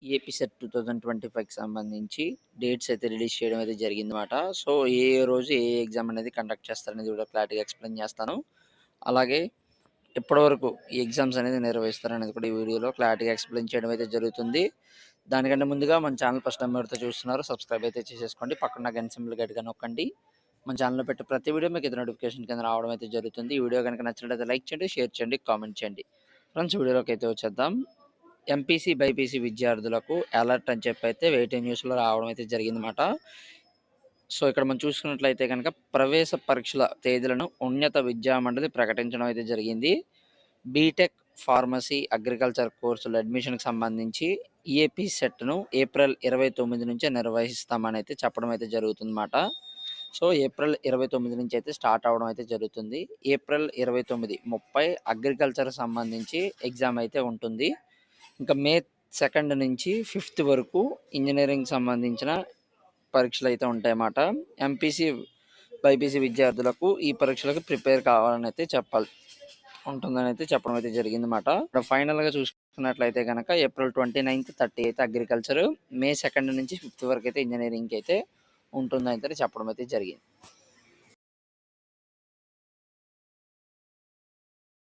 AP set 2025కి సంబంధించి dates అయితే release చేయడం అయితే జరిగిందన్నమాట. సో, ఏ రోజు ఏ ఎగ్జామ్ అనేది కండక్ట్ చేస్తారనేది కూడా క్లారిటీగా ఎక్స్‌ప్లెయిన్ చేస్తాను. అలాగే ఎప్పటివరకు ఈ ఎగ్జామ్స్ అనేది నిర్వహిస్తారనేది కూడా ఈ వీడియోలో క్లారిటీగా ఎక్స్‌ప్లెయిన్ చేయడం అయితే జరుగుతుంది. దానికంటే ముందుగా మన ఛానల్ ఫస్ట్ టైం ఎవరైతే చూస్తున్నారో సబ్స్క్రైబ్ అయితే చేసేసుకోండి. పక్కన గంట సింబల్ గట్టిగా నొక్కండి. మన ఛానల్‌లో పెట్టే ప్రతి వీడియో మీకు నోటిఫికేషన్ కింద రావడం అయితే జరుగుతుంది. ఈ వీడియో కనుక నచ్చినట్లయితే లైక్ చేయండి, షేర్ చేయండి, కామెంట్ చేయండి. ఫ్రెండ్స్ వీడియోలోకి అయితే వచ్చేద్దాం. ఎంపీసీ, బైపీసీ విద్యార్థులకు అలర్ట్ అని చెప్పి అయితే వెయిటింగ్ న్యూస్‌లో రావడం అయితే జరిగిందన్నమాట. సో, ఇక్కడ మనం చూసుకున్నట్లయితే గనక ప్రవేశ పరీక్షల తేదీలను ఉన్నత విద్యా మండలి ప్రకటించడం అయితే జరిగింది. బీటెక్, ఫార్మసీ, అగ్రికల్చర్ కోర్సుల అడ్మిషన్‌కి సంబంధించి ఏపీ సెట్‌ను ఏప్రిల్ 29 నుంచే నిర్వహిస్తామని అయితే చెప్పడం అయితే జరుగుతుందన్నమాట. సో, ఏప్రిల్ 29 నుంచి అయితే స్టార్ట్ అవ్వడం అయితే జరుగుతుంది. ఏప్రిల్ 29, 30 అగ్రికల్చర్‌కి సంబంధించి ఎగ్జామ్ అయితే ఉంటుంది. ఇంకా మే 2 నుంచి 5 వరకు ఇంజినీరింగ్ సంబంధించిన పరీక్షలు అయితే ఉంటాయన్నమాట. ఎంపీసీ, బైపీసీ విద్యార్థులకు ఈ పరీక్షలకు ప్రిపేర్ కావాలని అయితే ఉంటుందని అయితే చెప్పడం అయితే జరిగిందన్నమాట. ఇక్కడ ఫైనల్‌గా చూసుకున్నట్లయితే కనుక ఏప్రిల్ 29, 30 అయితే అగ్రికల్చర్, మే 2 నుంచి 5 వరకు అయితే ఇంజినీరింగ్‌కి అయితే ఉంటుందని అయితే చెప్పడం అయితే జరిగింది.